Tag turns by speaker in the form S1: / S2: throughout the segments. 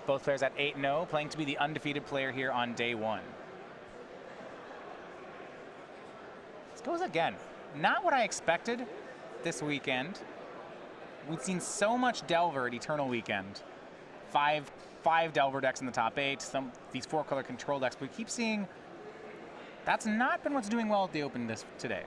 S1: Both players at 8-0, playing to be the undefeated player here on day one. This goes again. Not what I expected this weekend. We've seen so much Delver at Eternal Weekend. Five Delver decks in the top 8, these 4-color control decks. But we keep seeing that's not been what's doing well at the Open today.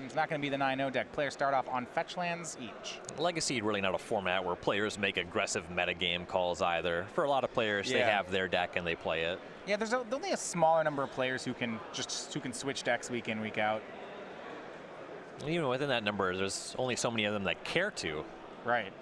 S1: It's not going to be the 9-0 deck. Players start off on fetch lands each.
S2: Legacy really not a format where players make aggressive metagame calls either. For a lot of players, they have their deck and they play it.
S1: Yeah, there's only a smaller number of players who can switch decks week in, week out.
S2: Even within that number, there's only so many of them that care to.
S1: Right.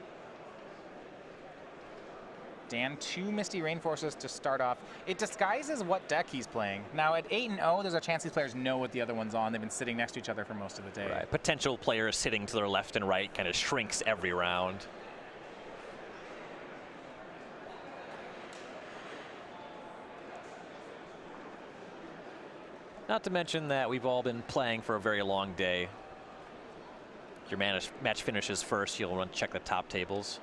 S1: Dan, 2 Misty Rainforces to start off. It disguises what deck he's playing. Now at 8-0, there's a chance these players know what the other one's on. They've been sitting next to each other for most of the day.
S2: Right. Potential players sitting to their left and right kind of shrinks every round. Not to mention that we've all been playing for a very long day. Your match finishes first, you'll want to check the top tables.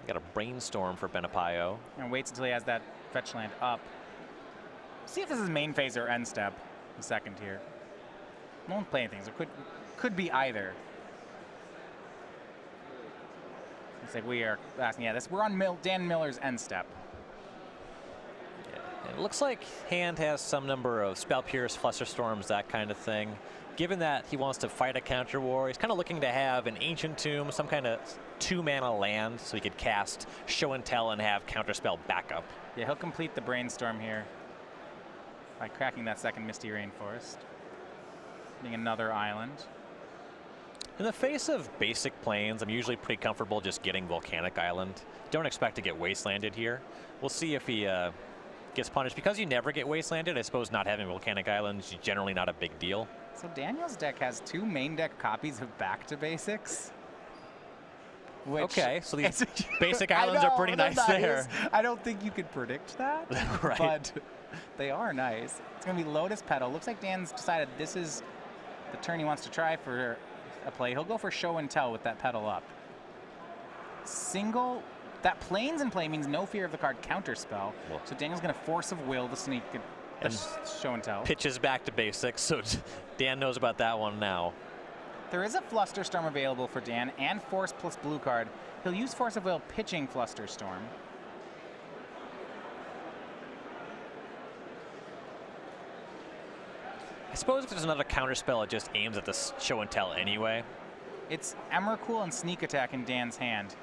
S2: Got a brainstorm for Benipayo.
S1: And waits until he has that fetch land up. See if this is main phase or end step. The second here. No one's playing things. It could be either. Looks like we are asking. Yeah, we're on Dan Miller's end step.
S2: Yeah, it looks like hand has some number of Spell Pierce, Flusterstorms, that kind of thing. Given that he wants to fight a counter war, he's kind of looking to have an Ancient Tomb, some kind of 2-mana land, so he could cast Show and Tell and have Counterspell backup. Yeah,
S1: he'll complete the Brainstorm here by cracking that second Misty Rainforest, being another island.
S2: In the face of basic planes, I'm usually pretty comfortable just getting Volcanic Island. Don't expect to get Wastelanded here. We'll see if he gets punished. Because you never get Wastelanded, I suppose not having Volcanic Island is generally not a big deal.
S1: So Daniel's deck has 2 main deck copies of Back to Basics.
S2: Okay, so these basic islands are pretty nice there.
S1: I don't think you could predict that,
S2: right.
S1: But they are nice. It's going to be Lotus Petal. Looks like Dan's decided this is the turn he wants to try for a play. He'll go for Show and Tell with that Petal up. That Plains in play means no fear of the card Counterspell. Well, so Daniel's going to Force of Will to sneak the Show and Tell.
S2: Pitches Back to Basics, so Dan knows about that one now.
S1: There is a Flusterstorm available for Dan and Force plus blue card. He'll use Force of Will pitching Flusterstorm.
S2: I suppose if there's another Counterspell, it just aims at the Show and Tell anyway.
S1: It's Emrakul and Sneak Attack in Dan's hand.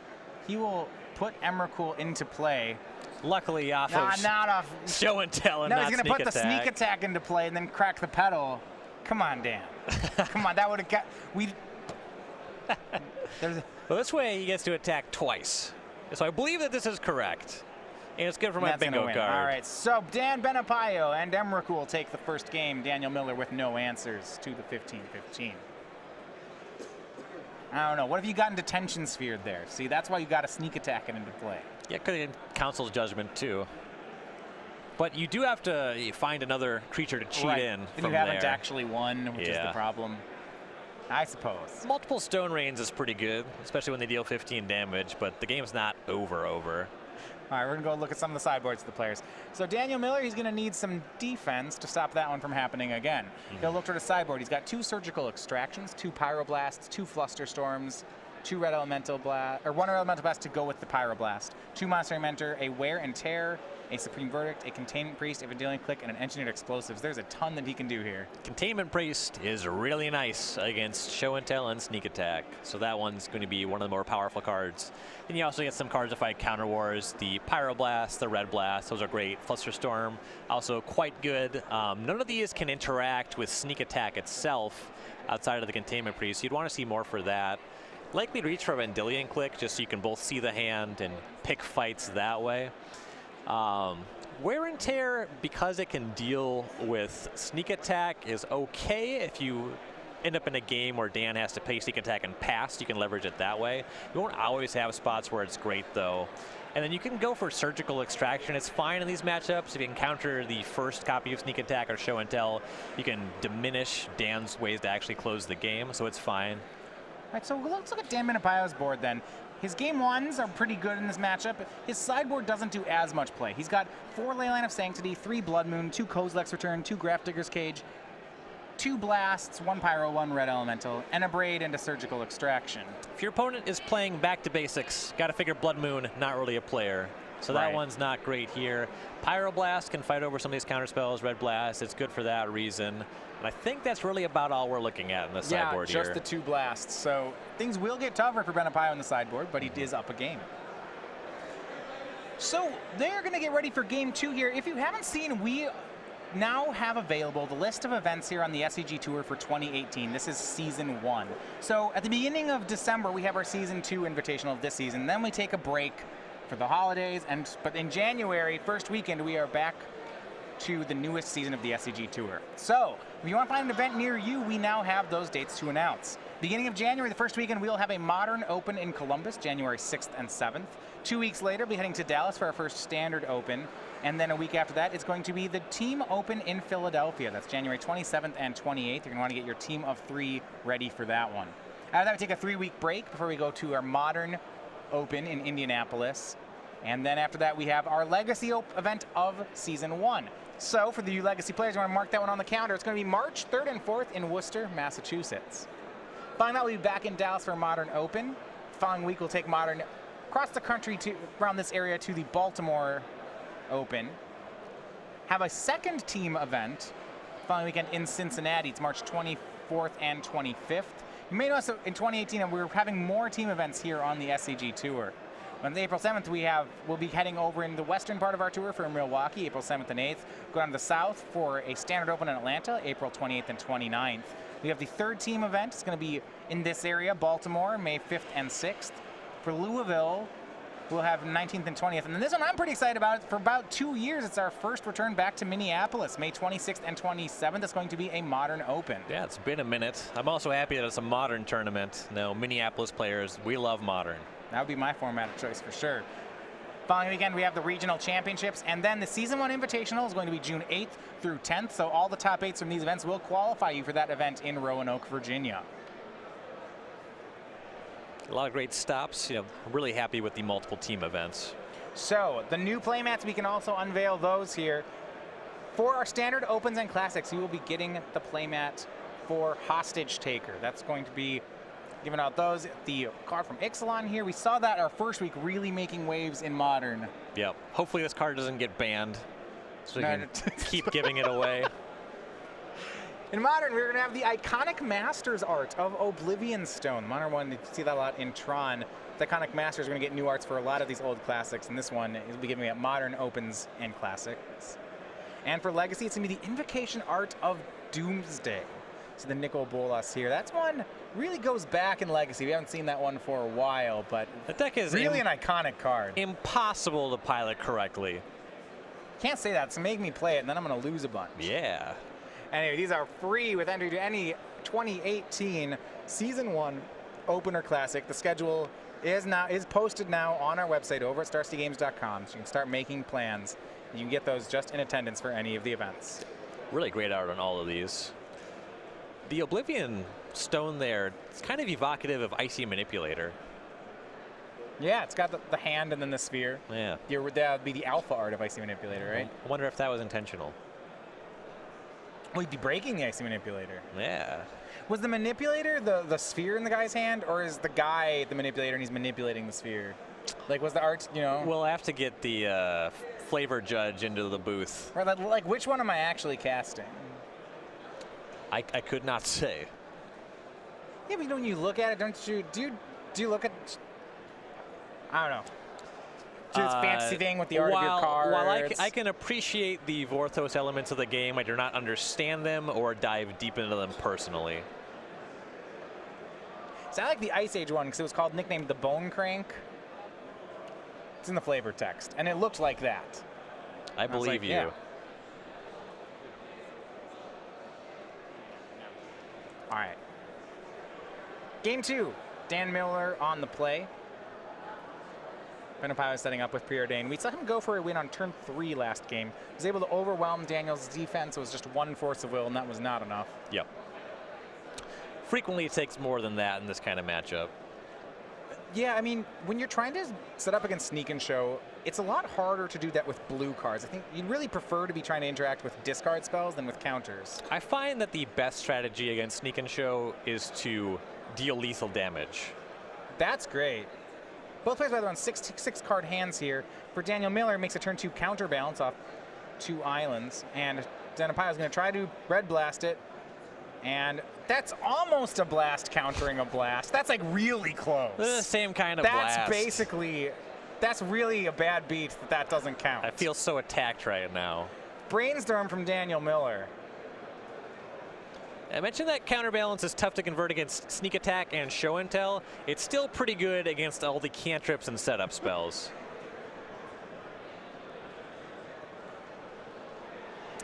S1: He will put Emrakul into play.
S2: Luckily off
S1: not off
S2: Show and Tell and not
S1: he's going to put the Sneak Attack into play and then crack the Petal. Come on, Dan. Come on, that would have got...
S2: Well, this way he gets to attack twice. So I believe that this is correct. And it's good for my bingo card.
S1: All right, so Dan Benipayo and Emrakul take the first game. Daniel Miller with no answers to the 15-15. I don't know. What have you gotten Detention Sphered there? See, that's why you got to Sneak Attack it into play.
S2: Yeah, could have been Council's Judgment too. But you do have to find another creature to cheat in from
S1: you haven't actually won, which is the problem. I suppose.
S2: Multiple Stone Rains is pretty good, especially when they deal 15 damage, but the game's not over.
S1: All right, we're going to go look at some of the sideboards of the players. So Daniel Miller, he's going to need some defense to stop that one from happening again. He'll look toward his sideboard. He's got 2 Surgical Extractions, 2 Pyroblasts, 2 Flusterstorms, 2 Red Elemental Blast, or 1 Red Elemental Blast to go with the Pyroblast, 2 Monster Mentor, a Wear and Tear, a Supreme Verdict, a Containment Priest, a Vendilion Click, and an Engineered Explosives. There's a ton that he can do here.
S2: Containment Priest is really nice against Show and Tell and Sneak Attack. So that one's going to be one of the more powerful cards. Then you also get some cards to fight Counter Wars. The Pyroblast, the Red Blast, those are great. Flusterstorm, also quite good. None of these can interact with Sneak Attack itself outside of the Containment Priest. You'd want to see more for that. Likely reach for a Vendilion Click just so you can both see the hand and pick fights that way. Wear and Tear, because it can deal with Sneak Attack, is okay if you end up in a game where Dan has to pay Sneak Attack and pass. You can leverage it that way. You won't always have spots where it's great, though. And then you can go for Surgical Extraction. It's fine in these matchups. If you encounter the first copy of Sneak Attack or Show and Tell, you can diminish Dan's ways to actually close the game, so it's fine.
S1: All right, so let's look at Dan Benipayo's board then. His game ones are pretty good in this matchup. His sideboard doesn't do as much play. He's got 4 Leyline of Sanctity, 3 Blood Moon, 2 Kozilek's Return, 2 Grafdigger's Cage, 2 Blasts, 1 Pyro, 1 Red Elemental, and a Braid and a Surgical Extraction.
S2: If your opponent is playing back to basics, got to figure Blood Moon, not really a player. So that one's not great here. Pyroblast can fight over some of these counter spells. Red Blast, it's good for that reason. And I think that's really about all we're looking at in the sideboard here.
S1: Yeah, just the 2 blasts. So things will get tougher for Benipayo on the sideboard, but he is up a game. So they're going to get ready for game 2 here. If you haven't seen, we now have available the list of events here on the SCG Tour for 2018. This is season 1. So at the beginning of December, we have our season 2 invitational of this season. Then we take a break for the holidays, but in January, first weekend, we are back to the newest season of the SCG Tour. So if you want to find an event near you, we now have those dates to announce. Beginning of January, the first weekend, we'll have a Modern Open in Columbus, January 6th and 7th. 2 weeks later, we'll be heading to Dallas for our first Standard Open. And then a week after that, it's going to be the Team Open in Philadelphia. That's January 27th and 28th. You're going to want to get your team of 3 ready for that one. After that, we take a 3-week break before we go to our Modern Open in Indianapolis. And then after that, we have our Legacy event of Season 1. So for the Legacy players, you want to mark that one on the calendar. It's going to be March 3rd and 4th in Worcester, Massachusetts. Following that, we'll be back in Dallas for Modern Open. The following week, we'll take Modern across the country around this area to the Baltimore Open. Have a second team event following weekend in Cincinnati. It's March 24th and 25th. You may notice that in 2018, we're having more team events here on the SCG Tour. On April 7th, we'll be heading over in the western part of our tour for Milwaukee, April 7th and 8th. Go down to the south for a Standard Open in Atlanta, April 28th and 29th. We have the third team event. It's going to be in this area, Baltimore, May 5th and 6th. For Louisville, we'll have 19th and 20th. And this one I'm pretty excited about. For about 2 years, it's our first return back to Minneapolis, May 26th and 27th. It's going to be a Modern Open.
S2: Yeah, it's been a minute. I'm also happy that it's a Modern tournament. No, Minneapolis players, we love Modern.
S1: That would be my format of choice for sure. Following weekend, we have the regional championships, and then the Season 1 Invitational is going to be June 8th through 10th, so all the top 8s from these events will qualify you for that event in Roanoke, Virginia.
S2: A lot of great stops. I'm really happy with the multiple team events.
S1: So the new playmats, we can also unveil those here. For our Standard Opens and Classics, you will be getting the playmat for Hostage Taker. That's going to be giving out those. The card from Ixalan here. We saw that our first week really making waves in Modern.
S2: Yep. Hopefully this card doesn't get banned, so we can keep giving it away.
S1: In Modern, we're going to have the iconic Masters art of Oblivion Stone. Modern one, you see that a lot in Tron. The iconic Masters are going to get new arts for a lot of these old classics, and this one will be giving out Modern Opens and Classics. And for Legacy, it's going to be the Invocation art of Doomsday. So the Nicol Bolas here. That's one really goes back in Legacy. We haven't seen that one for a while, but
S2: the deck is
S1: really an iconic card.
S2: Impossible to pilot correctly.
S1: Can't say that, so make me play it, and then I'm going to lose a bunch.
S2: Yeah.
S1: Anyway, these are free with entry to any 2018 Season 1 Open or Classic. The schedule is posted now on our website over at starcitygames.com, so you can start making plans. You can get those just in attendance for any of the events.
S2: Really great art on all of these. The Oblivion Stone there, it's kind of evocative of Icy Manipulator.
S1: Yeah, it's got the hand and then the sphere.
S2: Yeah.
S1: That would be the alpha art of Icy Manipulator, right?
S2: I wonder if that was intentional.
S1: Well, he'd be breaking the Icy Manipulator.
S2: Yeah.
S1: Was the Manipulator the sphere in the guy's hand, or is the guy the Manipulator and he's manipulating the sphere? Like, was the art,
S2: We'll have to get the flavor judge into the booth.
S1: Right, like which one am I actually casting?
S2: I could not say.
S1: Yeah, but when you look at it, don't you do you look at? I don't know. Do this fantasy thing with the art of your cards.
S2: While I can appreciate the Vorthos elements of the game, I do not understand them or dive deep into them personally.
S1: So I like the Ice Age one because it was nicknamed the Bone Crank. It's in the flavor text, and it looked like that.
S2: I believe you.
S1: Yeah. All right. Game 2, Dan Miller on the play. Benipayo setting up with Preordained. We saw him go for a win on turn 3 last game. He was able to overwhelm Daniel's defense. It was just 1 force of will, and that was not enough.
S2: Yep. Frequently it takes more than that in this kind of matchup.
S1: Yeah, I mean, when you're trying to set up against Sneak and Show, it's a lot harder to do that with blue cards. I think you'd really prefer to be trying to interact with discard spells than with counters.
S2: I find that the best strategy against Sneak and Show is to deal lethal damage.
S1: That's great. Both players, by the way, on six card hands here. For Daniel Miller, makes a turn 2 counterbalance off 2 islands. And Benipayo is going to try to red blast it. And that's almost a blast countering a blast. That's like really close.
S2: The same kind of
S1: That's
S2: blast.
S1: basically, that's really a bad beat that doesn't count.
S2: I feel so attacked right now.
S1: Brainstorm from Daniel Miller.
S2: I mentioned that counterbalance is tough to convert against sneak attack and show and tell. It's still pretty good against all the cantrips and setup spells.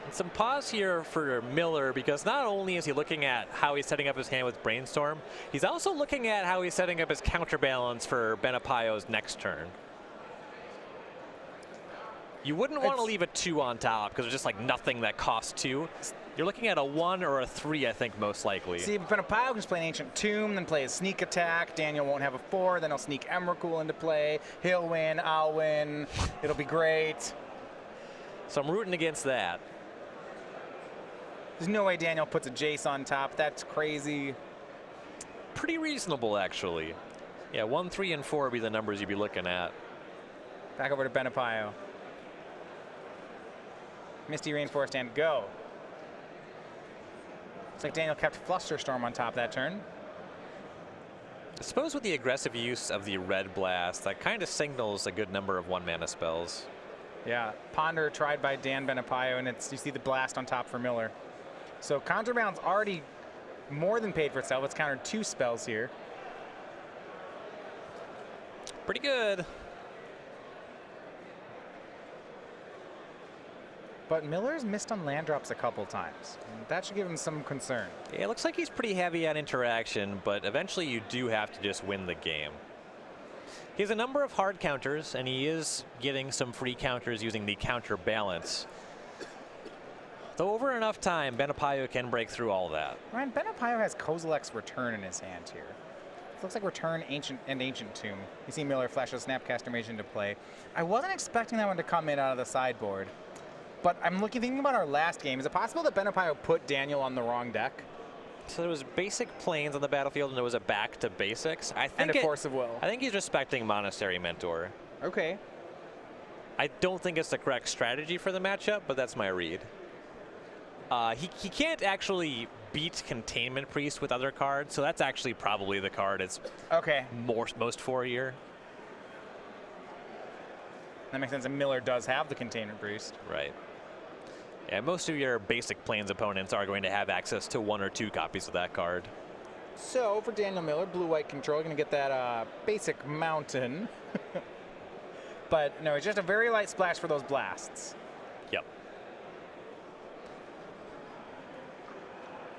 S2: And some pause here for Miller, because not only is he looking at how he's setting up his hand with Brainstorm, he's also looking at how he's setting up his counterbalance for Benipayo's next turn. You wouldn't want to leave a 2 on top because there's just like nothing that costs 2. You're looking at a 1 or a 3, I think, most likely.
S1: See, Benipayo can just play an Ancient Tomb, then play a Sneak Attack. Daniel won't have a 4, then he'll sneak Emrakul into play. He'll win, I'll win. It'll be great.
S2: So I'm rooting against that.
S1: There's no way Daniel puts a Jace on top. That's crazy.
S2: Pretty reasonable, actually. Yeah, 1, 3, and 4 would be the numbers you'd be looking at.
S1: Back over to Benipayo. Misty Rainforest and go. Looks like Daniel kept Flusterstorm on top that turn.
S2: I suppose with the aggressive use of the Red Blast, that kind of signals a good number of 1-mana spells.
S1: Yeah, Ponder tried by Dan Benipayo, and you see the blast on top for Miller. So Counterbalance already more than paid for itself. It's countered 2 spells here.
S2: Pretty good.
S1: But Miller's missed on land drops a couple times. And that should give him some concern.
S2: Yeah, it looks like he's pretty heavy on interaction, but eventually you do have to just win the game. He has a number of hard counters, and he is getting some free counters using the counterbalance. Though over enough time, Benipayo can break through all that.
S1: Ryan, Benipayo has Kozilek's Return in his hand here. It looks like Return Ancient Tomb. You see Miller flash a Snapcaster Mage into play. I wasn't expecting that one to come in out of the sideboard. But I'm thinking about our last game. Is it possible that Benipayo put Daniel on the wrong deck?
S2: So there was basic planes on the battlefield, and there was a back to basics.
S1: And a Force of Will.
S2: I think he's respecting Monastery Mentor.
S1: Okay.
S2: I don't think it's the correct strategy for the matchup, but that's my read. He can't actually beat Containment Priest with other cards, so that's actually probably the card it's most for here.
S1: That makes sense. And Miller does have the Containment Priest.
S2: Right. Yeah, most of your basic planes opponents are going to have access to 1 or 2 copies of that card.
S1: So for Daniel Miller, blue-white control, going to get that basic mountain. But no, it's just a very light splash for those blasts.
S2: Yep.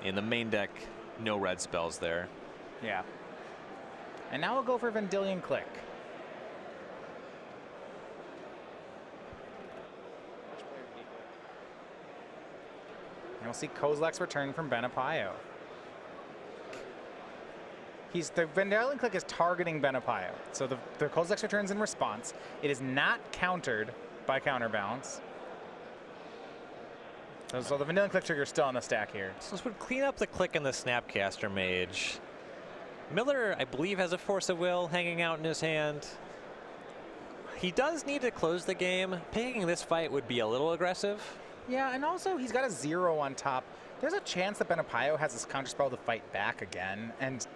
S2: In the main deck, no red spells there.
S1: Yeah. And now we'll go for Vendilion Click. And we'll see Kozilek's Return from Benipayo. The Vendilion Click is targeting Benipayo. So the Kozilek's Return's in response. It is not countered by Counterbalance. So the Vendilion Click trigger is still on the stack here.
S2: So this would clean up the click in the Snapcaster Mage. Miller, I believe, has a Force of Will hanging out in his hand. He does need to close the game. Picking this fight would be a little aggressive.
S1: Yeah, and also he's got a 0 on top. There's a chance that Benipayo has this counterspell to fight back again, and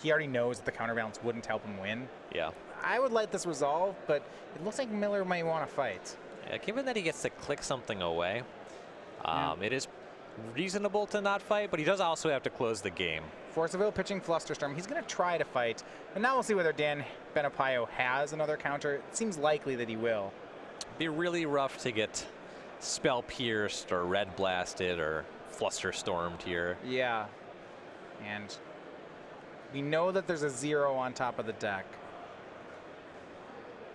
S1: he already knows that the counterbalance wouldn't help him win.
S2: Yeah.
S1: I would let this resolve, but it looks like Miller might want to fight.
S2: Yeah, given that he gets to click something away, it is reasonable to not fight, but he does also have to close the game.
S1: Force of Will pitching Flusterstorm. He's going to try to fight, and now we'll see whether Dan Benipayo has another counter. It seems likely that he will.
S2: Be really rough to get Spell Pierced or Red Blasted or Flusterstormed here.
S1: Yeah, and we know that there's a 0 on top of the deck.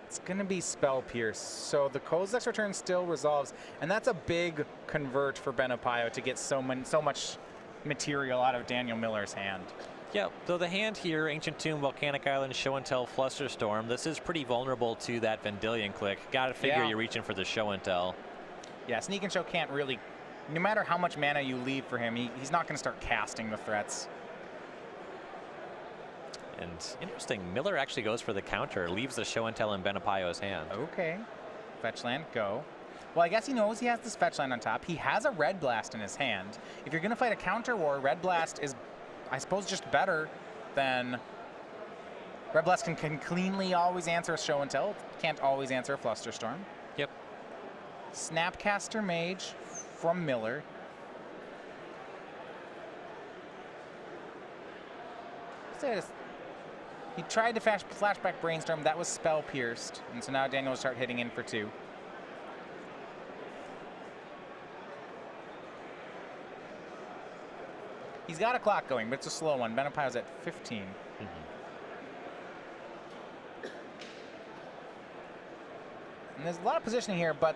S1: It's going to be Spell Pierce, so the Kozilek's Return still resolves, and that's a big convert for Benipayo to get so much material out of Daniel Miller's hand.
S2: Yep, so the hand here, Ancient Tomb, Volcanic Island, Show and Tell, Flusterstorm, this is pretty vulnerable to that Vendilion click. Gotta figure you're reaching for the Show and Tell.
S1: Yeah, Sneak and Show can't really, no matter how much mana you leave for him, he's not going to start casting the threats.
S2: And interesting, Miller actually goes for the counter, leaves the Show and Tell in Benipayo's hand.
S1: Okay, fetch land, go. Well, I guess he knows he has this fetch land on top. He has a Red Blast in his hand. If you're going to fight a counter war, Red Blast is, I suppose, just better than... Red Blast can cleanly always answer a Show and Tell. Can't always answer a Flusterstorm.
S2: Yep.
S1: Snapcaster Mage from Miller. He tried to flashback Brainstorm. That was spell pierced. And so now Daniel will start hitting in for 2. He's got a clock going, but it's a slow one. Benipayo's at 15. And there's a lot of positioning here, but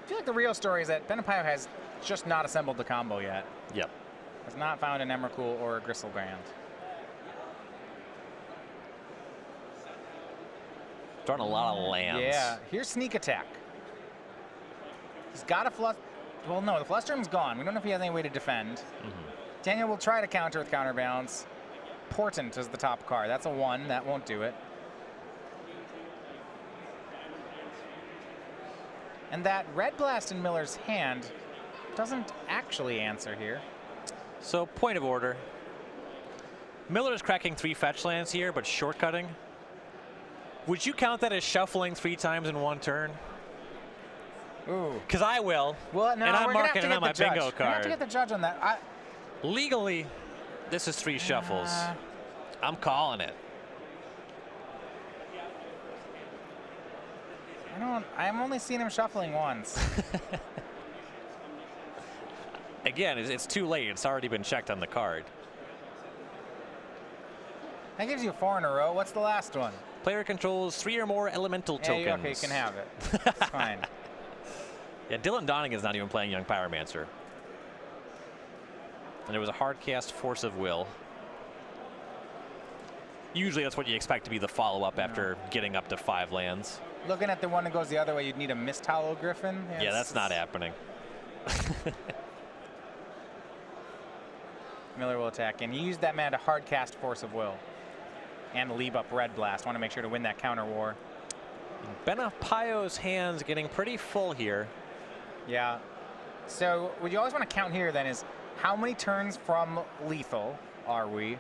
S1: I feel like the real story is that Benipayo has just not assembled the combo yet.
S2: Yep.
S1: Has not found an Emrakul or a Gristlebrand.
S2: Throwing a lot of lands.
S1: Yeah, here's Sneak Attack. He's got a flush. Well, no, the Flusterstorm's gone. We don't know if he has any way to defend. Daniel will try to counter with Counterbalance. Portent is the top card. That's a 1. That won't do it. And that Red Blast in Miller's hand doesn't actually answer here.
S2: So, point of order. Miller is cracking 3 fetch lands here, but shortcutting. Would you count that as shuffling 3 times in 1 turn?
S1: Ooh.
S2: Because I will.
S1: Well, no,
S2: and I'm marking it on my bingo
S1: We're gonna have
S2: card.
S1: to get the judge on that.
S2: Legally, this is 3 shuffles. I'm calling it.
S1: I'm only seeing him shuffling once.
S2: Again, it's too late. It's already been checked on the card.
S1: That gives you 4 in a row. What's the last one?
S2: Player controls 3 or more elemental tokens.
S1: Okay, you can have it. It's fine.
S2: Yeah, Dylan Donning is not even playing Young Pyromancer. And it was a hard cast Force of Will. Usually that's what you expect to be the follow-up after getting up to 5 lands.
S1: Looking at the one that goes the other way, you'd need a Mist Hollow Griffin.
S2: Yeah, that's not happening.
S1: Miller will attack, and he used that mana to hard cast Force of Will and leave up Red Blast. Want to make sure to win that counter war.
S2: Benipayo's hand's getting pretty full here.
S1: Yeah. So what you always want to count here then is how many turns from lethal are we? And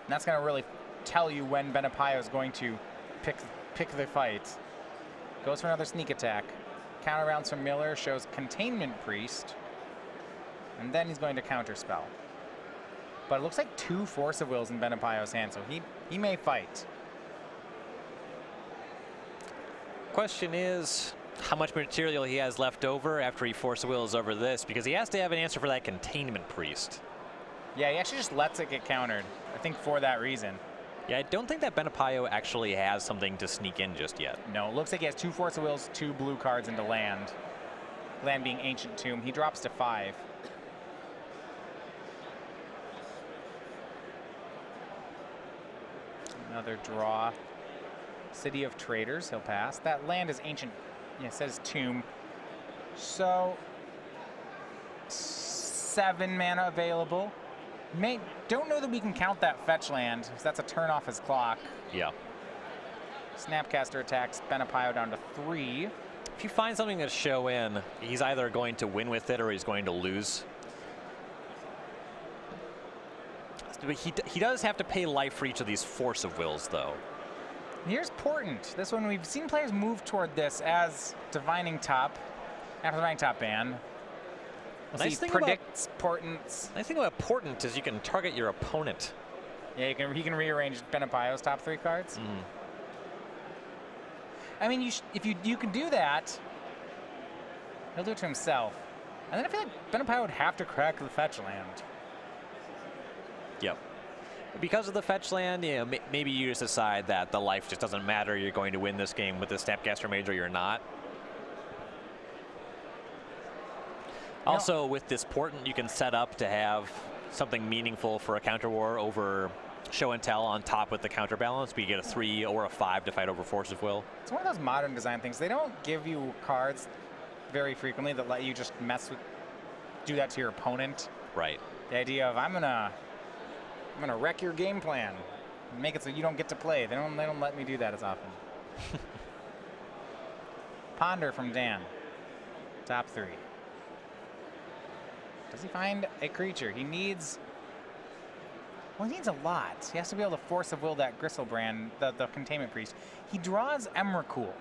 S1: that's going to really tell you when Benipayo is going to pick the fight. Goes for another Sneak Attack. Counter rounds from Miller, shows Containment Priest. And then he's going to counterspell. But it looks like 2 Force of Wills in Benipayo's hand, so he may fight.
S2: Question is how much material he has left over after he Force of Wills over this, because he has to have an answer for that Containment Priest.
S1: Yeah, he actually just lets it get countered, I think for that reason.
S2: Yeah, I don't think that Benipayo actually has something to sneak in just yet.
S1: No, it looks like he has 2 Force of Wills, 2 blue cards into land. Land being Ancient Tomb. He drops to 5. Another draw. City of Traders, he'll pass. That land is Ancient, yeah, it says Tomb. So, 7 mana available. Don't know that we can count that fetch land, because that's a turn off his clock.
S2: Yeah.
S1: Snapcaster attacks Benipayo down to 3.
S2: If you find something to show in, he's either going to win with it or he's going to lose. He does have to pay life for each of these Force of Wills, though.
S1: Here's Portent. This one, we've seen players move toward this as Divining Top, after Divining Top ban.
S2: Nice thing
S1: predicts Portents.
S2: Nice thing about Portent is you can target your opponent.
S1: Yeah, he can rearrange Benipayo's top 3 cards. I mean, if you can do that, he'll do it to himself. And then I feel like Benipayo would have to crack the fetch land.
S2: Yep. Because of the fetch land, you know, maybe you just decide that the life just doesn't matter. You're going to win this game with the Snapcaster Mage or you're not. Also, with this Portent, you can set up to have something meaningful for a counter war over show and tell on top with the counterbalance, but you get a 3 or a 5 to fight over Force of Will.
S1: It's one of those modern design things. They don't give you cards very frequently that let you just do that to your opponent.
S2: Right.
S1: The idea of I'm gonna wreck your game plan, make it so you don't get to play. They don't let me do that as often. Ponder from Dan. Top 3. Does he find a creature? He needs. Well, he needs a lot. He has to be able to Force of Will that Gristlebrand, the Containment Priest. He draws Emrakul.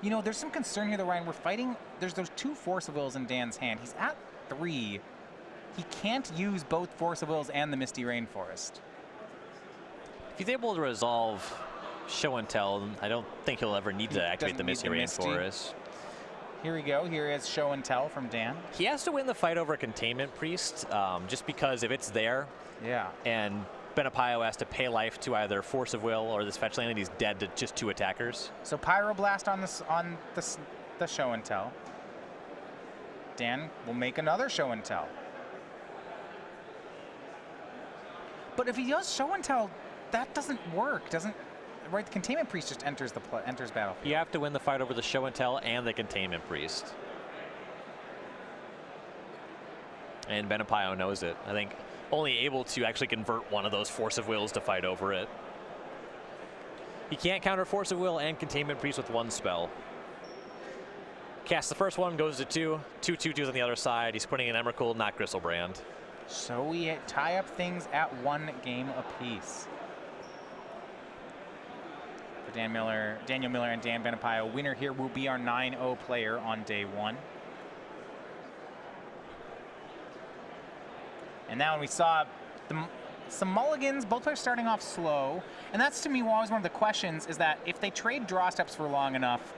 S1: You know, there's some concern here, though, Ryan. We're fighting. There's those 2 Force of Wills in Dan's hand. He's at 3. He can't use both Force of Wills and the Misty Rainforest.
S2: If he's able to resolve show and tell, I don't think he'll ever need to activate the Misty Rainforest.
S1: Here we go. Here is show and tell from Dan.
S2: He has to win the fight over Containment Priest, just because if it's there,
S1: yeah,
S2: and Benipayo has to pay life to either Force of Will or this fetch land, and he's dead to just 2 attackers.
S1: So Pyroblast on the show and tell. Dan will make another show and tell. But if he does show and tell, that doesn't work. Right, the Containment Priest just enters battlefield.
S2: You have to win the fight over the show and tell and the Containment Priest. And Benipayo knows it. I think only able to actually convert one of those Force of Wills to fight over it. He can't counter Force of Will and Containment Priest with 1 spell. Cast the first one, goes to 2. 2 2/2s on the other side. He's putting in Emrakul, not Gristlebrand.
S1: So we tie up things at 1 game apiece. For Daniel Miller and Dan Benipayo, winner here will be our 9-0 player on day 1. And now we saw some mulligans, both players starting off slow. And that's, to me, always one of the questions, is that if they trade draw steps for long enough,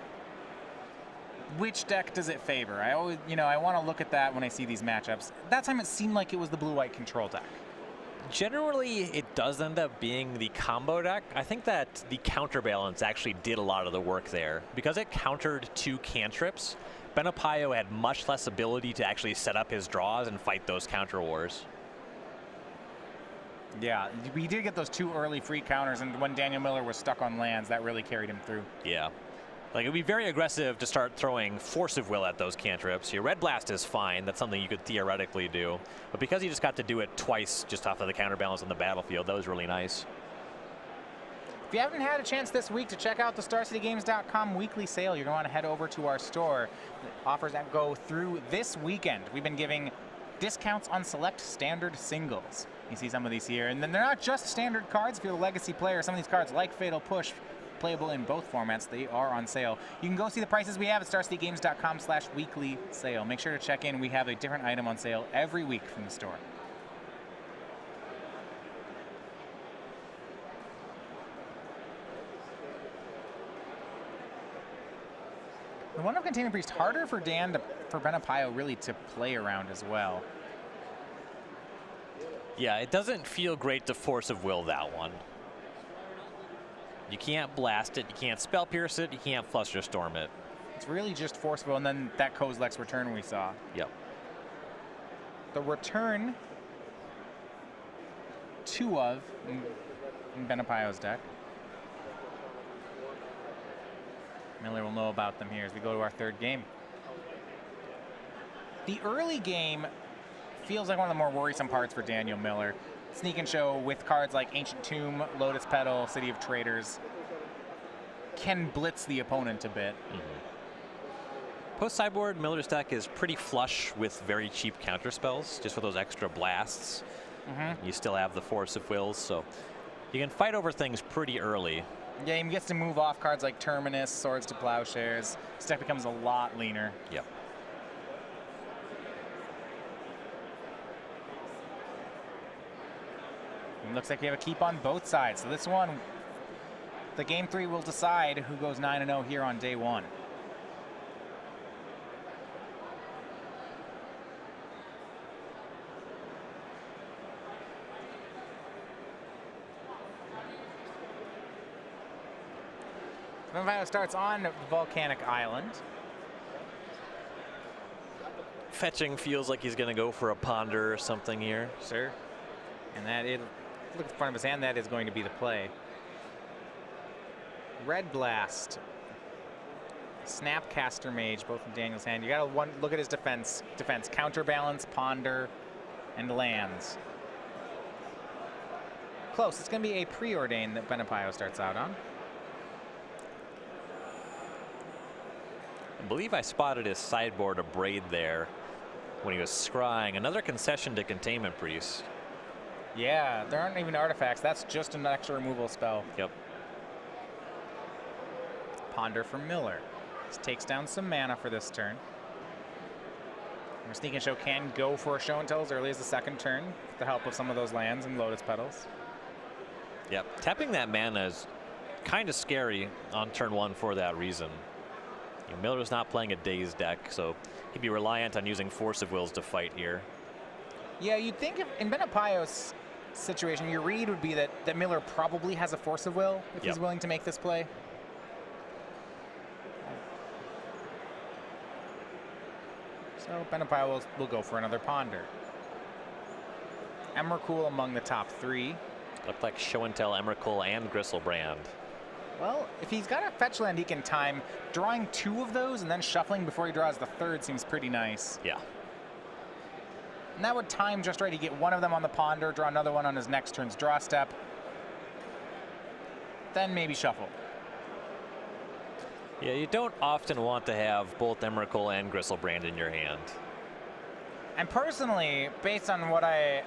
S1: which deck does it favor? I always, I want to look at that when I see these matchups. That time it seemed like it was the blue-white control deck.
S2: Generally, it does end up being the combo deck. I think that the counterbalance actually did a lot of the work there. Because it countered 2 cantrips, Benipayo had much less ability to actually set up his draws and fight those counter wars.
S1: Yeah, we did get those 2 early free counters, and when Daniel Miller was stuck on lands, that really carried him through.
S2: Yeah. Like, it would be very aggressive to start throwing Force of Will at those cantrips. Your Red Blast is fine. That's something you could theoretically do. But because you just got to do it twice just off of the counterbalance on the battlefield, that was really nice.
S1: If you haven't had a chance this week to check out the StarCityGames.com weekly sale, you're going to want to head over to our store. Offers that go through this weekend. We've been giving discounts on select standard singles. You see some of these here. And then they're not just standard cards. If you're a legacy player, some of these cards, like Fatal Push, playable in both formats, they are on sale. You can go see the prices we have at StarCityGames.com/weekly sale. Make sure to check in. We have a different item on sale every week from the store. The one of Containment Priest harder for for Benipayo really to play around as well.
S2: Yeah, it doesn't feel great to Force of Will that one. You can't blast it, you can't Spell Pierce it, you can't Fluster Storm it.
S1: It's really just Force of Will, and then that Kozilek's return we saw.
S2: Yep.
S1: The return 2 of in Benipayo's deck. Miller will know about them here as we go to our 3rd game. The early game feels like one of the more worrisome parts for Daniel Miller. Sneak and Show with cards like Ancient Tomb, Lotus Petal, City of Traders can blitz the opponent a bit.
S2: Post-sideboard, Miller's deck is pretty flush with very cheap counter spells, just with those extra blasts. You still have the Force of Wills, so you can fight over things pretty early.
S1: Yeah, he gets to move off cards like Terminus, Swords to Plowshares. His deck becomes a lot leaner.
S2: Yep.
S1: It looks like we have a keep on both sides. So this one, the game 3 will decide who goes 9-0 here on day 1. Benipayo starts on Volcanic Island.
S2: fetching feels like he's going to go for a ponder or something here.
S1: Sure. And that it look at the front of his hand. That is going to be the play. Red Blast. Snapcaster Mage, both in Daniel's hand. You got to look at his defense. Counterbalance, ponder, and lands. Close. It's going to be a preordain that Benipayo starts out on.
S2: I believe I spotted his sideboard a braid there when he was scrying. Another concession to Containment Priest.
S1: Yeah, there aren't even artifacts. That's just an extra removal spell.
S2: Yep.
S1: Ponder from Miller. This takes down some mana for this turn. Sneak and Show can go for a Show and Tell as early as the second turn with the help of some of those lands and Lotus Petals.
S2: Yep. Tapping that mana is kind of scary on turn 1 for that reason. You know, Miller's not playing a Daze deck, so he'd be reliant on using Force of Wills to fight here.
S1: Yeah, you'd think if, in Benipayo's situation, your read would be that Miller probably has a Force of Will if he's willing to make this play. So Benipayo will go for another Ponder. Emrakul among the top 3.
S2: Looked like Show and Tell, Emrakul, and Gristlebrand.
S1: Well, if he's got a fetch land he can time, drawing 2 of those and then shuffling before he draws the 3rd seems pretty nice.
S2: Yeah.
S1: And that would time just right. He'd get one of them on the Ponder, draw another one on his next turn's draw step, then maybe shuffle.
S2: Yeah, you don't often want to have both Emrakul and Gristlebrand in your hand.
S1: And personally, based on what I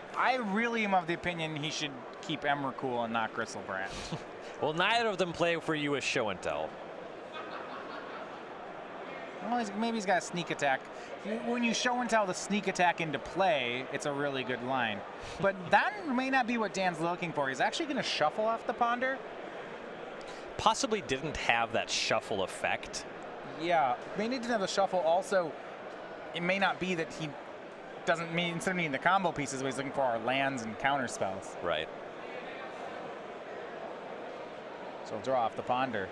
S1: really am of the opinion he should keep Emrakul and not Gristlebrand.
S2: Well, neither of them play for you as Show and Tell.
S1: Well, maybe he's got a sneak attack. When you Show and Tell the sneak attack into play, it's a really good line. But that may not be what Dan's looking for. He's actually going to shuffle off the Ponder.
S2: Possibly didn't have that shuffle effect.
S1: Yeah, may need to have the shuffle. Also, it may not be that he doesn't mean, instead of needing the combo pieces, what he's looking for are lands and counter spells.
S2: Right.
S1: So he'll draw off the Ponder.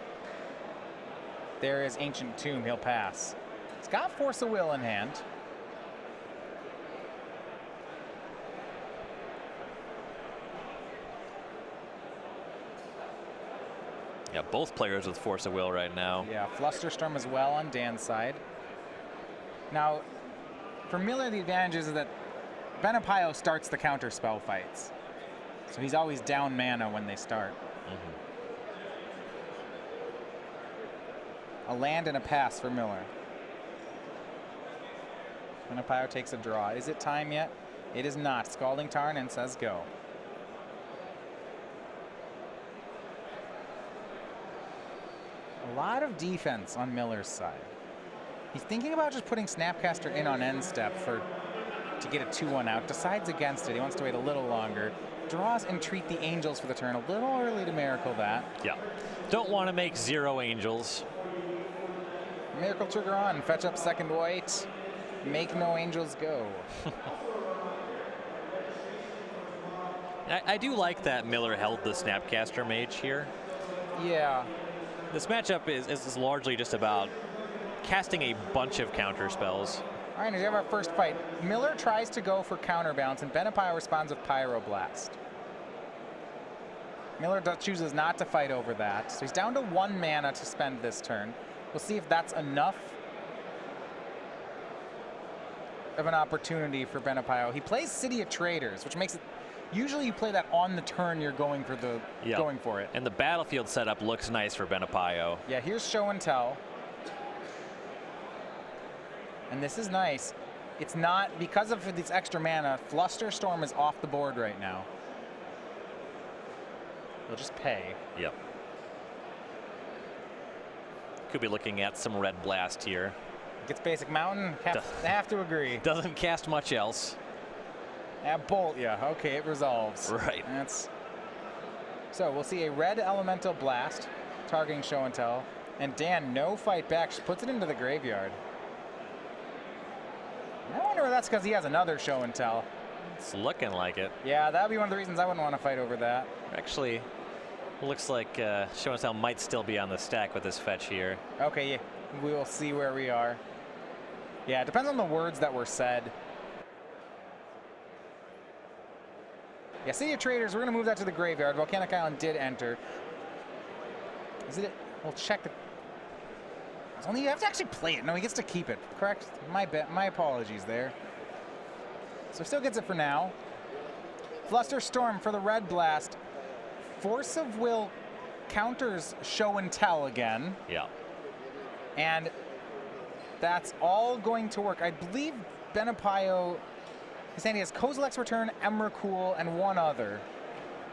S1: There is Ancient Tomb. He'll pass. He's got Force of Will in hand.
S2: Yeah, both players with Force of Will right now.
S1: Yeah, Flusterstorm as well on Dan's side. Now, for Miller, the advantage is that Benipayo starts the counter spell fights. So he's always down mana when they start. A land and a pass for Miller. Benipayo takes a draw. Is it time yet? It is not. Scalding Tarn and says go. A lot of defense on Miller's side. He's thinking about just putting Snapcaster in on end step to get a 2-1 out. Decides against it. He wants to wait a little longer. Draws Entreat the Angels for the turn. A little early to Miracle that.
S2: Yeah. Don't want to make 0 Angels.
S1: Miracle trigger on. Fetch up second white. Make no Angels go.
S2: I do like that Miller held the Snapcaster Mage here.
S1: Yeah.
S2: This matchup is largely just about casting a bunch of counter spells.
S1: All right, as we have our first fight, Miller tries to go for counterbalance, and Benipayo responds with Pyroblast. Miller chooses not to fight over that, so he's down to 1 mana to spend this turn. We'll see if that's enough of an opportunity for Benipayo. He plays City of Traders, which makes it usually you play that on the turn you're going for going for it.
S2: And the battlefield setup looks nice for Benipayo.
S1: Yeah, here's Show and Tell. And this is nice. It's not, because of this extra mana, Flusterstorm is off the board right now. He'll just pay.
S2: Yep. Could be looking at some Red Blast here.
S1: Gets basic Mountain. Have to agree.
S2: Doesn't cast much else.
S1: Bolt, yeah. Okay, it resolves.
S2: Right.
S1: So we'll see a red Elemental Blast targeting Show and Tell. And Dan, no fight back. She puts it into the graveyard. I wonder if that's because he has another Show and Tell.
S2: It's looking like it.
S1: Yeah, that would be one of the reasons I wouldn't want to fight over that.
S2: Actually, looks like Show and Tell might still be on the stack with this fetch here.
S1: Okay, yeah. We will see where we are. Yeah, it depends on the words that were said. Yeah, City of Traders, we're going to move that to the graveyard. Volcanic Island did enter. Is it? We'll check the... Only you have to actually play it. No, he gets to keep it. Correct? My apologies there. So still gets it for now. Fluster Storm for the Red Blast. Force of Will counters Show and Tell again.
S2: Yeah.
S1: And that's all going to work. I believe Benipayo is saying he has Kozilek's Return, Emrakul, and one other.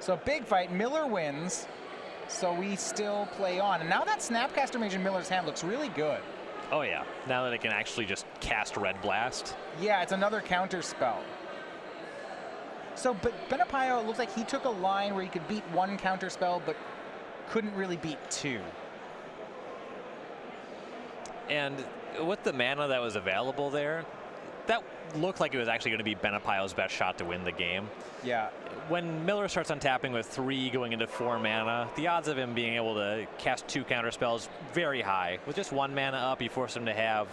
S1: So big fight. Miller wins. So we still play on. And now that Snapcaster Mage in Miller's hand looks really good.
S2: Oh, yeah. Now that it can actually just cast Red Blast.
S1: Yeah, it's another counter spell. So, but Benipayo, it looks like he took a line where he could beat one counter spell, but couldn't really beat two.
S2: And with the mana that was available there, that looked like it was actually going to be Benipayo's best shot to win the game.
S1: Yeah.
S2: When Miller starts untapping with 3 going into 4 mana, the odds of him being able to cast 2 counter spells very high. With just 1 mana up, you force him to have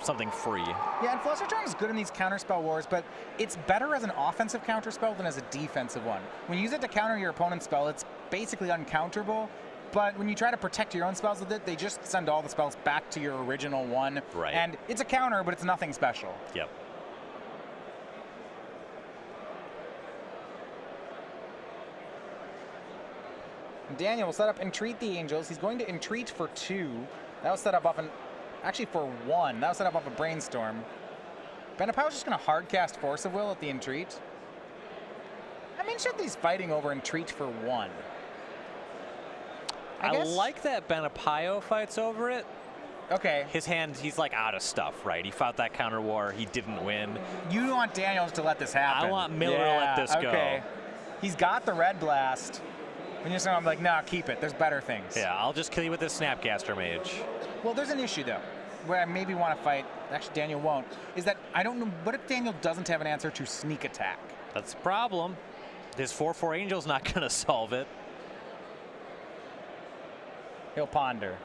S2: something free.
S1: Yeah, and Fluster Storm is good in these counterspell wars, but it's better as an offensive counterspell than as a defensive one. When you use it to counter your opponent's spell, it's basically uncounterable. But when you try to protect your own spells with it, they just send all the spells back to your original one.
S2: Right.
S1: And it's a counter, but it's nothing special.
S2: Yep.
S1: Daniel will set up Entreat the Angels. He's going to Entreat for 2. That was set up off actually for 1. That was set up off a Brainstorm. Benipayo's just going to hard cast Force of Will at the Entreat. I mean, should he's fighting over Entreat for 1.
S2: I like that Benipayo fights over it.
S1: Okay.
S2: His hand, he's like out of stuff, right? He fought that counter war. He didn't win.
S1: You want Daniels to let this happen.
S2: I want Miller to let this go.
S1: Okay. He's got the Red Blast. And you're saying, I'm like, nah, keep it. There's better things.
S2: Yeah, I'll just kill you with this Snapcaster Mage.
S1: Well, there's an issue, though, where I maybe want to fight. Actually, Daniel won't. Is that I don't know. What if Daniel doesn't have an answer to Sneak Attack?
S2: That's the problem. His 4/4 Angel's not going to solve it.
S1: He'll ponder.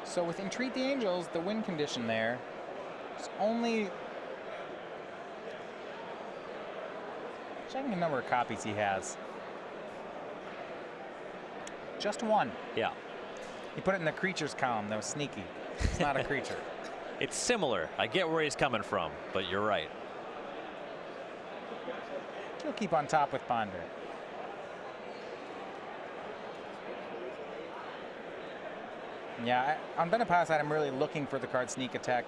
S1: So with Entreat the Angels, the win condition there is only... Checking the number of copies he has. Just 1.
S2: Yeah.
S1: He put it in the creatures column. That was sneaky. It's not a creature.
S2: It's similar. I get where he's coming from, but you're right.
S1: He'll keep on top with Ponder. Yeah, on Benipayo's side, I'm really looking for the card Sneak Attack,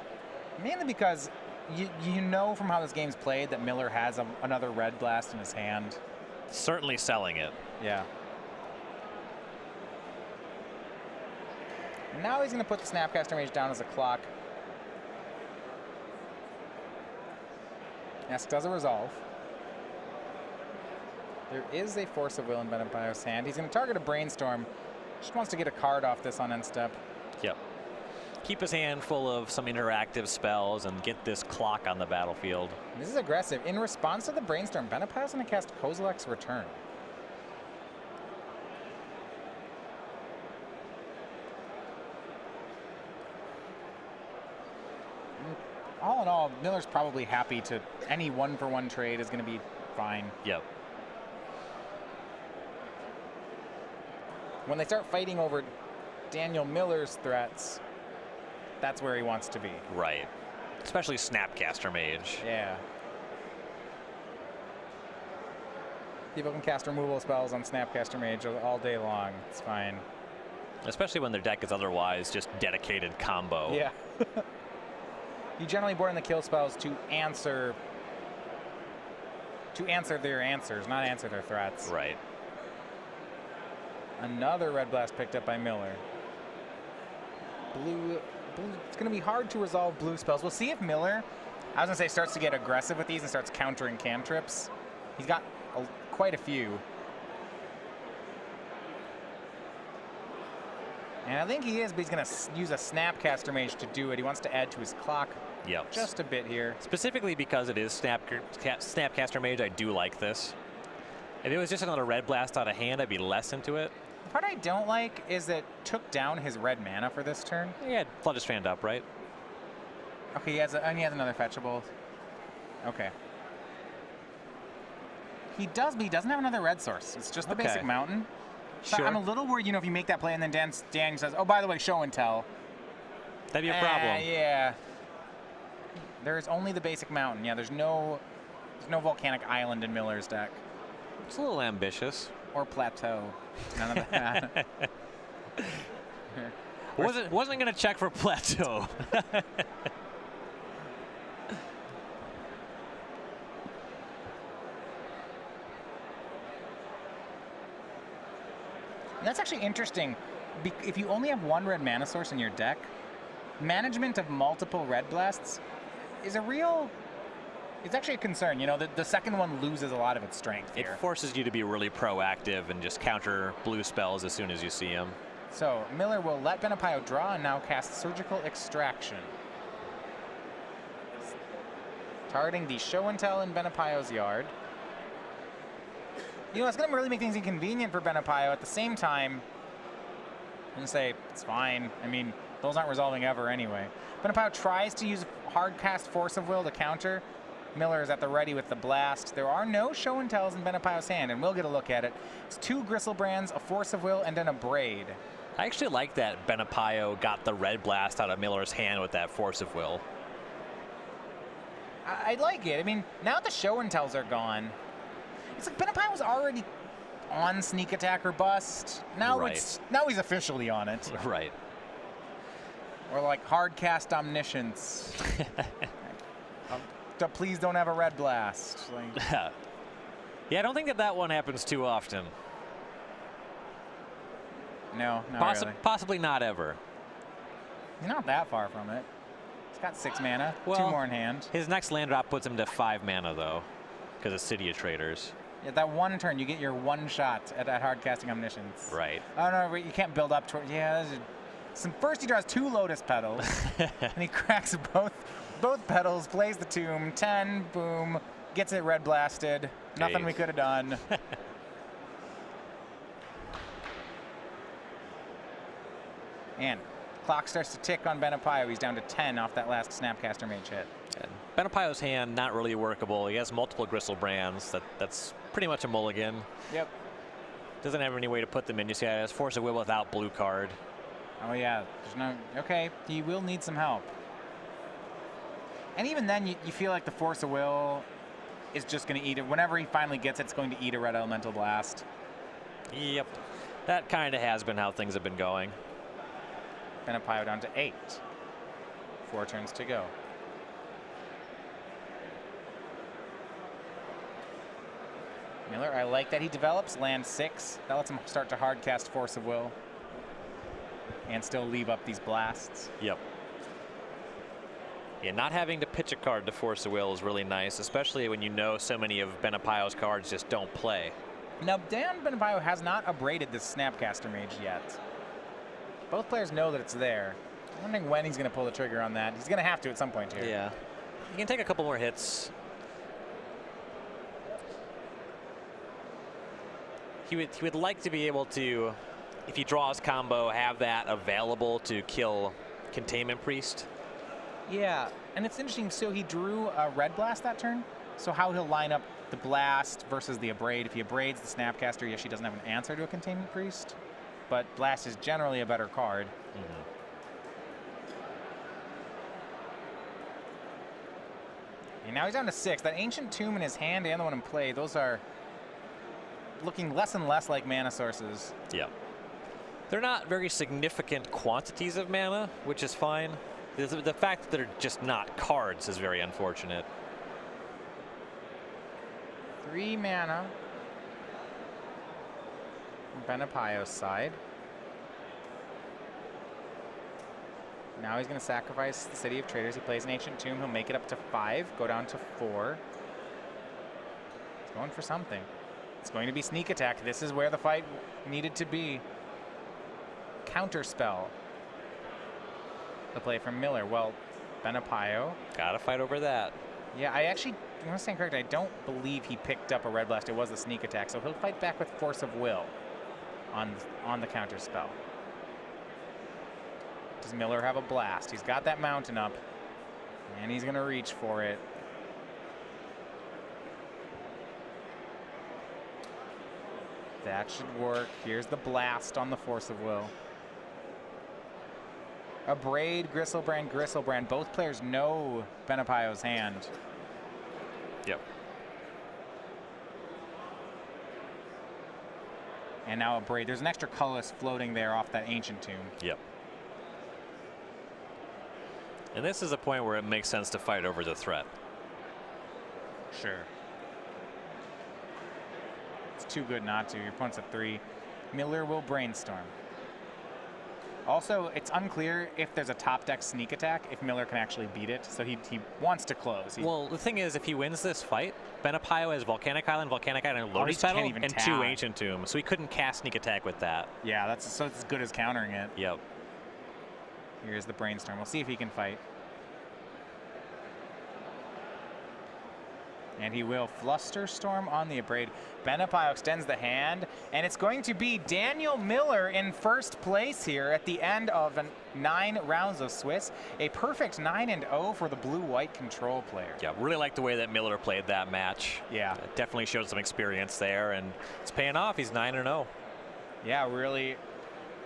S1: mainly because you know from how this game's played that Miller has another Red Blast in his hand.
S2: Certainly selling it.
S1: Yeah. Now he's going to put the Snapcaster Mage down as a clock. Yes, does a resolve. There is a Force of Will in Benipayo's hand. He's going to target a Brainstorm. Just wants to get a card off this on end step.
S2: Yep. Keep his hand full of some interactive spells and get this clock on the battlefield.
S1: This is aggressive. In response to the Brainstorm, Benipayo's going to cast Kozilek's Return. All in all, Miller's probably happy to... Any 1-for-1 trade is going to be fine.
S2: Yep.
S1: When they start fighting over Daniel Miller's threats, that's where he wants to be.
S2: Right. Especially Snapcaster Mage.
S1: Yeah. People can cast removal spells on Snapcaster Mage all day long. It's fine.
S2: Especially when their deck is otherwise just dedicated combo.
S1: Yeah. You generally board in the kill spells to answer their answers, not answer their threats.
S2: Right.
S1: Another Red Blast picked up by Miller. Blue, it's going to be hard to resolve blue spells. We'll see if Miller, I was going to say, starts to get aggressive with these and starts countering cantrips. He's got quite a few. And I think he is, but he's going to use a Snapcaster Mage to do it. He wants to add to his clock
S2: Yep.
S1: Just a bit here.
S2: Specifically because it is Snapcaster Mage, I do like this. If it was just another Red Blast out of hand, I'd be less into it.
S1: The part I don't like is it took down his red mana for this turn.
S2: He had Flood his Strand up, right?
S1: Okay, he has another fetchable. Okay. He does, but he doesn't have another red source. It's just the basic mountain. So
S2: Sure.
S1: I'm a little worried, if you make that play and then Dan says, oh, by the way, show and tell.
S2: That'd be a problem.
S1: Yeah. There is only the basic mountain. Yeah, there's no volcanic island in Miller's deck.
S2: It's a little ambitious.
S1: Or plateau. None of that.
S2: Wasn't gonna check for plateau.
S1: That's actually interesting. If you only have one red mana source in your deck, management of multiple red blasts is it's actually a concern. The second one loses a lot of its strength here.
S2: It forces you to be really proactive and just counter blue spells as soon as you see them.
S1: So Miller will let Benipayo draw and now cast Surgical Extraction. Targeting the show and tell in Benipayo's yard. It's going to really make things inconvenient for Benipayo. At the same time, I'm going to say it's fine. I mean, those aren't resolving ever anyway. Benipayo tries to use hard cast Force of Will to counter. Miller is at the ready with the blast. There are no show and tells in Benipayo's hand, and we'll get a look at it. It's 2 Gristlebrands, a Force of Will, and then a Braid.
S2: I actually like that Benipayo got the red blast out of Miller's hand with that Force of Will.
S1: I like it. I mean, now the show and tells are gone. It's like Benipayo was already on Sneak Attack or Bust. Now now he's officially on it.
S2: Right.
S1: Or like hard cast Omniscience. Please don't have a red blast.
S2: Yeah, I don't think that one happens too often.
S1: No, not really.
S2: Possibly not ever.
S1: He's not that far from it. He's got 6 mana, 2 more in hand.
S2: His next land drop puts him to 5 mana though, because of City of Traders.
S1: Yeah, that one turn, you get your one shot at that hard casting Omniscience.
S2: Right.
S1: Oh no, you can't build up toward. Yeah, first he draws 2 Lotus Petals, and he cracks both petals, plays the tomb, 10, boom, gets it red blasted. Nothing we could have done. And clock starts to tick on Benipayo. He's down to 10 off that last Snapcaster Mage hit.
S2: And Benipayo's hand not really workable. He has multiple Gristlebrands. That's pretty much a mulligan.
S1: Yep.
S2: Doesn't have any way to put them in. You see, he has Force of Will without blue card.
S1: Oh yeah, there's no. Okay, he will need some help. And even then, you feel like the Force of Will is just going to eat it. Whenever he finally gets it, it's going to eat a red Elemental Blast.
S2: Yep. That kind of has been how things have been going.
S1: Benipayo down to 8. 4 turns to go. Miller, I like that he develops land 6. That lets him start to hard cast Force of Will. And still leave up these blasts.
S2: Yep. Yeah, not having to pitch a card to Force of Will is really nice, especially when you know so many of Benipayo's cards just don't play.
S1: Now, Dan Benipayo has not abraded this Snapcaster Mage yet. Both players know that it's there. I'm wondering when he's going to pull the trigger on that. He's going to have to at some point here.
S2: Yeah. He can take a couple more hits. He would like to be able to, if he draws combo, have that available to kill Containment Priest.
S1: Yeah, and it's interesting. So he drew a red blast that turn. So how he'll line up the blast versus the abrade. If he abrades the Snapcaster, yes, she doesn't have an answer to a Containment Priest. But blast is generally a better card.
S2: Mm-hmm.
S1: And now he's down to 6. That Ancient Tomb in his hand and the one in play, those are looking less and less like mana sources.
S2: Yeah. They're not very significant quantities of mana, which is fine. The fact that they're just not cards is very unfortunate.
S1: 3 mana from Benipayo's side. Now he's going to sacrifice the City of Traders. He plays an Ancient Tomb. He'll make it up to 5, go down to 4. He's going for something. It's going to be Sneak Attack. This is where the fight needed to be. Counterspell. The play from Miller. Well, Benipayo.
S2: Gotta fight over that.
S1: Yeah, I want to stand correct. I don't believe he picked up a red blast. It was a sneak attack, so he'll fight back with force of will on the counter spell. Does Miller have a blast? He's got that mountain up, and he's gonna reach for it. That should work. Here's the blast on the force of will. Abrade, Gristlebrand. Both players know Benipayo's hand.
S2: Yep.
S1: And now Abrade. There's an extra colorless floating there off that ancient tomb.
S2: Yep. And this is a point where it makes sense to fight over the threat.
S1: Sure. It's too good not to. Your opponent's at 3. Miller will brainstorm. Also, it's unclear if there's a top deck sneak attack, if Miller can actually beat it. So he wants to close.
S2: Well, the thing is, if he wins this fight, Benipayo has Volcanic Island, Lotus Petal, and 2 Ancient Tomb. So he couldn't cast sneak attack with that.
S1: Yeah, so it's as good as countering it.
S2: Yep.
S1: Here's the brainstorm. We'll see if he can fight. And he will Flusterstorm on the Abrade. Benipayo extends the hand, and it's going to be Daniel Miller in first place here at the end of 9 rounds of Swiss. A perfect 9-0 for the blue-white control player.
S2: Yeah, really like the way that Miller played that match.
S1: Yeah.
S2: Definitely showed some experience there, and it's paying off. He's 9-0.
S1: Yeah, really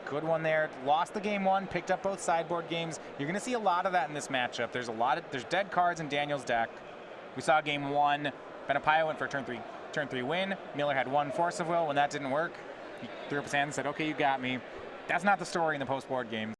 S1: good one there. Lost the game 1, picked up both sideboard games. You're going to see a lot of that in this matchup. There's dead cards in Daniel's deck. We saw game 1. Benipayo went for a turn 3 win. Miller had 1 force of will. When that didn't work, he threw up his hand and said, "Okay, you got me." That's not the story in the post-board games.